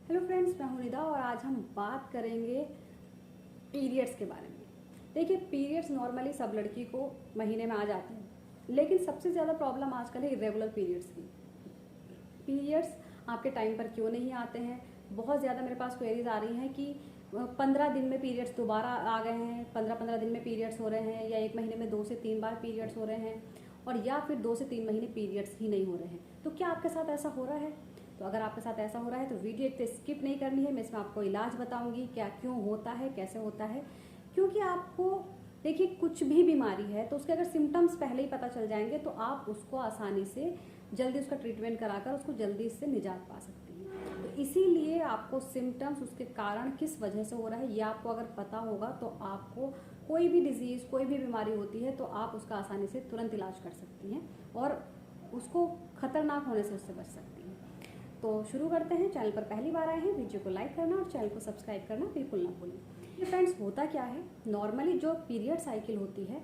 Hello friends, मैं हूं निदा और आज हम बात करेंगे पीरियड्स के बारे में। देखिए, पीरियड्स नॉर्मली सब लड़की को महीने में आ जाते हैं, लेकिन सबसे ज़्यादा प्रॉब्लम आजकल है इरेगुलर पीरियड्स की। पीरियड्स आपके टाइम पर क्यों नहीं आते हैं? बहुत ज़्यादा मेरे पास क्वेरीज आ रही हैं कि 15 दिन में पीरियड्स दोबारा आ गए हैं, 15-15 दिन में पीरियड्स हो रहे हैं, या एक महीने में 2 से 3 बार पीरियड्स हो रहे हैं, और या फिर 2 से 3 महीने पीरियड्स ही नहीं हो रहे हैं। तो क्या आपके साथ ऐसा हो रहा है? तो अगर आपके साथ ऐसा हो रहा है तो वीडियो एक तो स्किप नहीं करनी है। मैं इसमें आपको इलाज बताऊंगी क्या क्यों होता है, कैसे होता है। क्योंकि आपको देखिए, कुछ भी बीमारी है तो उसके अगर सिम्टम्स पहले ही पता चल जाएंगे तो आप उसको आसानी से जल्दी उसका ट्रीटमेंट कराकर उसको जल्दी इससे निजात पा सकती हैं। तो इसीलिए आपको सिम्टम्स, उसके कारण किस वजह से हो रहा है, ये आपको अगर पता होगा तो आपको कोई भी डिजीज़, कोई भी बीमारी होती है तो आप उसका आसानी से तुरंत इलाज कर सकती हैं और उसको खतरनाक होने से उससे बच सकती हैं। तो शुरू करते हैं। चैनल पर पहली बार आए हैं, वीडियो को लाइक करना और चैनल को सब्सक्राइब करना बिल्कुल ना भूलें। ये फ्रेंड्स, होता क्या है, नॉर्मली जो पीरियड साइकिल होती है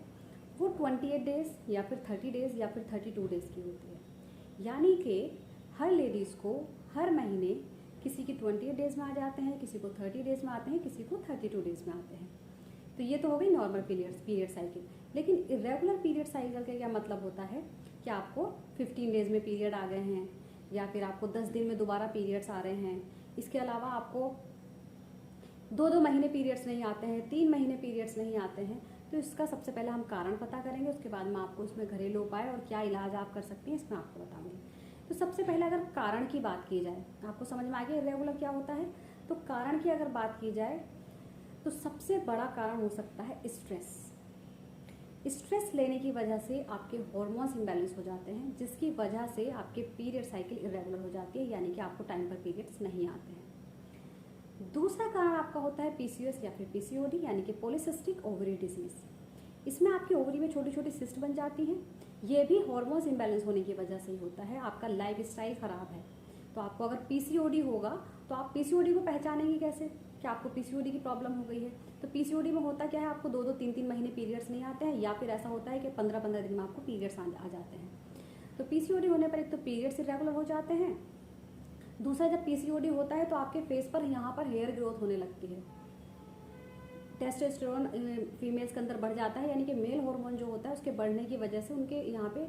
वो 28 डेज या फिर 30 डेज या फिर 32 डेज की होती है। यानी कि हर लेडीज़ को हर महीने किसी की 28 डेज में आ जाते हैं, किसी को 30 डेज में आते हैं, किसी को 32 डेज में आते हैं। तो ये तो हो गई नॉर्मल पीरियड साइकिल। लेकिन इरेगुलर पीरियड साइकिल का क्या मतलब होता है कि आपको 15 डेज में पीरियड आ गए हैं, या फिर आपको 10 दिन में दोबारा पीरियड्स आ रहे हैं। इसके अलावा आपको 2-2 महीने पीरियड्स नहीं आते हैं, 3 महीने पीरियड्स नहीं आते हैं। तो इसका सबसे पहले हम कारण पता करेंगे, उसके बाद मैं आपको इसमें घरेलू उपाय और क्या इलाज आप कर सकती हैं इसमें आपको बताऊंगी। तो सबसे पहले अगर कारण की बात की जाए, आपको समझ में आ गया इरेगुलर क्या होता है। तो कारण की अगर बात की जाए तो सबसे बड़ा कारण हो सकता है स्ट्रेस। स्ट्रेस लेने की वजह से आपके हार्मोन्स इम्बैलेंस हो जाते हैं, जिसकी वजह से आपके पीरियड साइकिल इरेगुलर हो जाती है, यानी कि आपको टाइम पर पीरियड्स नहीं आते हैं। दूसरा कारण आपका होता है पीसीओएस या फिर पीसीओडी, यानी कि पॉलीसिस्टिक ओवरी डिजीज। इसमें आपकी ओवरी में छोटी छोटी सिस्ट बन जाती हैं। ये भी हार्मोन्स इम्बैलेंस होने की वजह से ही होता है। आपका लाइफ स्टाइल खराब है तो आपको अगर पीसीओडी होगा तो आप पीसीओडी को पहचानेंगे कैसे कि आपको पीसीओडी की प्रॉब्लम हो गई है। तो पीसीओडी में होता क्या है, आपको 2-2, 3-3 महीने पीरियड्स नहीं आते हैं, या फिर ऐसा होता है कि 15-15 दिन में आपको पीरियड्स आ जाते हैं। तो पीसीओडी होने पर एक तो पीरियड्स इरेगुलर हो जाते हैं, दूसरा जब पीसीओडी होता है तो आपके फेस पर यहाँ पर हेयर ग्रोथ होने लगती है। टेस्टोस्टेरोन फीमेल्स के अंदर बढ़ जाता है, यानी कि मेल हार्मोन जो होता है उसके बढ़ने की वजह से उनके यहाँ पे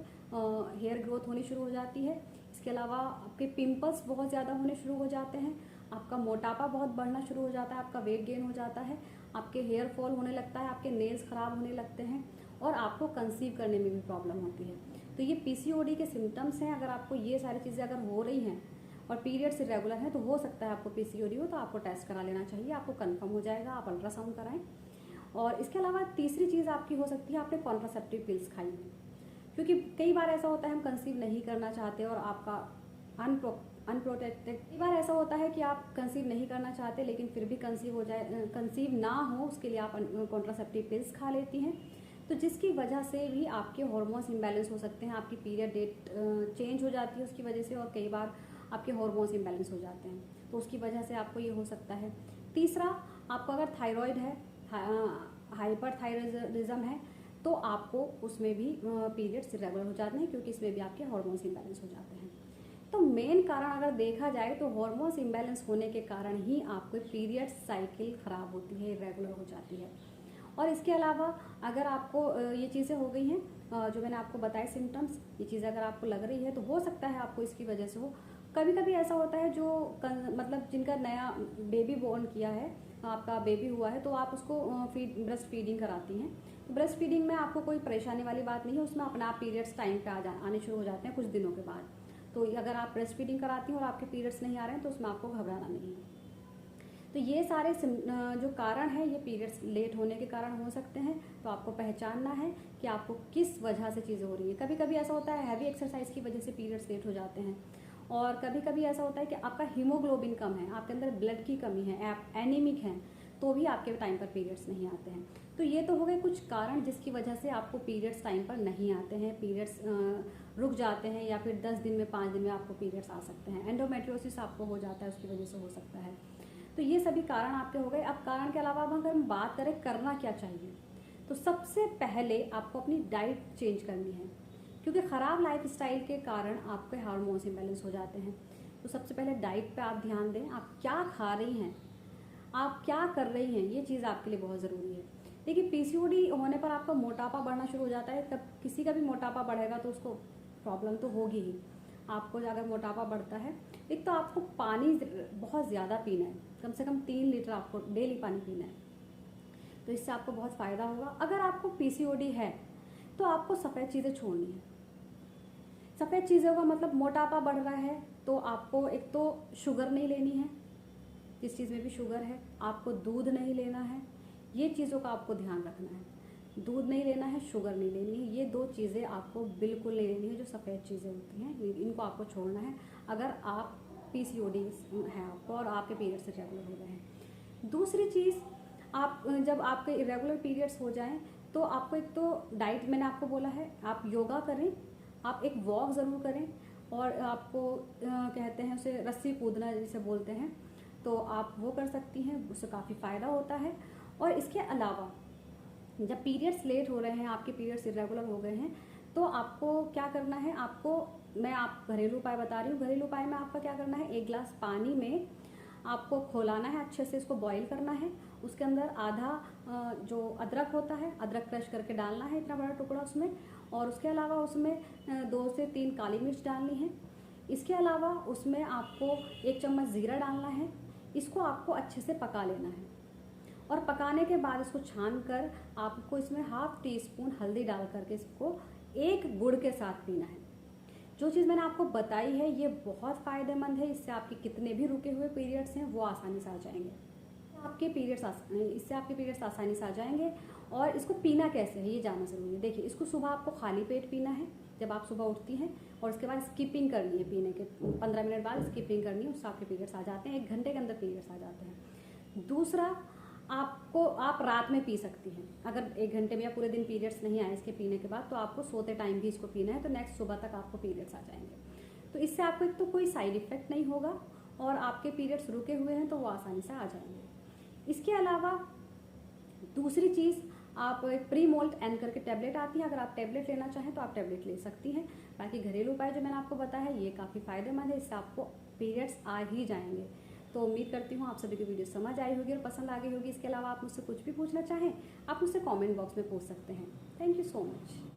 हेयर ग्रोथ होनी शुरू हो जाती है। इसके अलावा आपके पिंपल्स बहुत ज़्यादा होने शुरू हो जाते हैं, आपका मोटापा बहुत बढ़ना शुरू हो जाता है, आपका वेट गेन हो जाता है, आपके हेयर फॉल होने लगता है, आपके नेल्स खराब होने लगते हैं, और आपको कंसीव करने में भी प्रॉब्लम होती है। तो ये पीसीओडी के सिम्टम्स हैं। अगर आपको ये सारी चीज़ें अगर हो रही हैं और पीरियड्स इरेगुलर है तो हो सकता है आपको पीसीओडी हो, तो आपको टेस्ट करा लेना चाहिए, आपको कंफर्म हो जाएगा, आप अल्ट्रासाउंड कराएं। और इसके अलावा तीसरी चीज़ आपकी हो सकती है, आपने कॉन्ट्रासेप्टिव पिल्स खाई है। क्योंकि कई बार ऐसा होता है हम कंसीव नहीं करना चाहते और आपका अनप्रोटेक्टेड, कई बार ऐसा होता है कि आप कंसीव नहीं करना चाहते लेकिन फिर भी कंसीव हो जाए, कंसीव ना हो उसके लिए आप कॉन्ट्रासेप्टिव पिल्स खा लेती हैं। तो जिसकी वजह से भी आपके हार्मोन्स इम्बैलेंस हो सकते हैं, आपकी पीरियड डेट चेंज हो जाती है उसकी वजह से, और कई बार आपके हार्मोन्स इम्बैलेंस हो जाते हैं, तो उसकी वजह से आपको ये हो सकता है। तीसरा, आपको अगर थायराइड है, हाइपरथायराइडिज्म है, तो आपको उसमें भी पीरियड्स इरेगुलर हो जाते हैं, क्योंकि इसमें भी आपके हार्मोन्स इम्बैलेंस हो जाते हैं। तो मेन कारण अगर देखा जाए तो हार्मोन्स इम्बैलेंस होने के कारण ही आपको पीरियड साइकिल खराब होती है, इरेगुलर हो जाती है। और इसके अलावा अगर आपको ये चीज़ें हो गई हैं, जो मैंने आपको बताए सिम्टम्स, ये चीज़ें अगर आपको लग रही है तो हो सकता है आपको इसकी वजह से हो। कभी कभी ऐसा होता है जो मतलब जिनका नया बेबी बोर्न किया है, आपका बेबी हुआ है, तो आप उसको ब्रेस्ट फीडिंग कराती हैं। तो ब्रेस्ट फीडिंग में आपको कोई परेशानी वाली बात नहीं है, उसमें अपना आप पीरियड्स टाइम पे आने शुरू हो जाते हैं कुछ दिनों के बाद। तो अगर आप ब्रेस्ट फीडिंग कराती हैं और आपके पीरियड्स नहीं आ रहे हैं तो उसमें आपको घबराना नहीं है। तो ये सारे जो कारण हैं ये पीरियड्स लेट होने के कारण हो सकते हैं। तो आपको पहचानना है कि आपको किस वजह से चीज़ें हो रही हैं। कभी कभी ऐसा होता है हैवी एक्सरसाइज की वजह से पीरियड्स लेट हो जाते हैं, और कभी कभी ऐसा होता है कि आपका हीमोग्लोबिन कम है, आपके अंदर ब्लड की कमी है, आप एनीमिक हैं, तो भी आपके टाइम पर पीरियड्स नहीं आते हैं। तो ये तो हो गए कुछ कारण जिसकी वजह से आपको पीरियड्स टाइम पर नहीं आते हैं, पीरियड्स रुक जाते हैं, या फिर 10 दिन में 5 दिन में आपको पीरियड्स आ सकते हैं। एंडोमेट्रियोसिस आपको हो जाता है, उसकी वजह से हो सकता है। तो ये सभी कारण आपके हो गए। अब कारण के अलावा अगर हम बात करें करना क्या चाहिए, तो सबसे पहले आपको अपनी डाइट चेंज करनी है, क्योंकि ख़राब लाइफ स्टाइल के कारण आपके हार्मोन्स इम्बैलेंस हो जाते हैं। तो सबसे पहले डाइट पे आप ध्यान दें, आप क्या खा रही हैं, आप क्या कर रही हैं, ये चीज़ आपके लिए बहुत ज़रूरी है। देखिए पीसीओडी होने पर आपका मोटापा बढ़ना शुरू हो जाता है। तब किसी का भी मोटापा बढ़ेगा तो उसको प्रॉब्लम तो होगी ही। आपको अगर मोटापा बढ़ता है, एक तो आपको पानी बहुत ज़्यादा पीना है, कम से कम 3 लीटर आपको डेली पानी पीना है, तो इससे आपको बहुत फ़ायदा होगा। अगर आपको पीसीओडी है तो आपको सफ़ेद चीज़ें छोड़नी है। सफ़ेद चीज़ों का मतलब मोटापा बढ़ रहा है तो आपको एक तो शुगर नहीं लेनी है, जिस चीज़ में भी शुगर है, आपको दूध नहीं लेना है, ये चीज़ों का आपको ध्यान रखना है। दूध नहीं लेना है, शुगर नहीं लेनी है, ये 2 चीज़ें आपको बिल्कुल नहीं लेनी है, जो सफ़ेद चीज़ें होती हैं इनको आपको छोड़ना है अगर आप पीसीओडी है आपको और आपके पीरियड्स रेगुलर हो रहे हैं। दूसरी चीज़, आप जब आपके इरेगुलर पीरियड्स हो जाएं तो आपको एक तो डाइट मैंने आपको बोला है, आप योगा करें, आप एक वॉक ज़रूर करें, और आपको कहते हैं उसे रस्सी कूदना जिसे बोलते हैं, तो आप वो कर सकती हैं, उससे काफ़ी फ़ायदा होता है। और इसके अलावा जब पीरियड्स लेट हो रहे हैं, आपके पीरियड्स इरेगुलर हो गए हैं, तो आपको क्या करना है, मैं आप घरेलू उपाय बता रही हूँ। घरेलू उपाय में आपका क्या करना है, 1 गिलास पानी में आपको खौलाना है, अच्छे से इसको बॉईल करना है। उसके अंदर आधा जो अदरक होता है, अदरक क्रश करके डालना है, इतना बड़ा टुकड़ा उसमें, और उसके अलावा उसमें 2 से 3 काली मिर्च डालनी है। इसके अलावा उसमें आपको 1 चम्मच ज़ीरा डालना है। इसको आपको अच्छे से पका लेना है, और पकाने के बाद इसको छान कर आपको इसमें ½ टीस्पून हल्दी डाल करके इसको एक गुड़ के साथ पीना है। जो चीज़ मैंने आपको बताई है ये बहुत फ़ायदेमंद है, इससे आपके कितने भी रुके हुए पीरियड्स हैं वो आसानी से आ जाएंगे। इससे आपके पीरियड्स आसानी से आ जाएंगे। और इसको पीना कैसे है ये जानना ज़रूरी है। देखिए, इसको सुबह आपको खाली पेट पीना है, जब आप सुबह उठती हैं, और उसके बाद स्किपिंग करनी है, पीने के 15 मिनट बाद स्किपिंग करनी है, उससे आपके पीरियड्स आ जाते हैं, 1 घंटे के अंदर पीरियड्स आ जाते हैं। दूसरा, आप रात में पी सकती हैं, अगर 1 घंटे में या पूरे दिन पीरियड्स नहीं आए इसके पीने के बाद, तो आपको सोते टाइम भी इसको पीना है, तो नेक्स्ट सुबह तक आपको पीरियड्स आ जाएंगे। तो इससे आपको एक तो कोई साइड इफ़ेक्ट नहीं होगा, और आपके पीरियड्स रुके हुए हैं तो वो आसानी से आ जाएंगे। इसके अलावा दूसरी चीज़, आप एक प्री मोल्ट एन करके टैबलेट आती है, अगर आप टैबलेट लेना चाहें तो आप टैबलेट ले सकती हैं। बाकी घरेलू उपाय जो मैंने आपको बताया है ये काफ़ी फ़ायदेमंद है, इससे आपको पीरियड्स आ ही जाएंगे। तो उम्मीद करती हूँ आप सभी को वीडियो समझ आई होगी और पसंद आ गई होगी। इसके अलावा आप मुझसे कुछ भी पूछना चाहें, आप मुझसे कमेंट बॉक्स में पूछ सकते हैं। Thank you so much.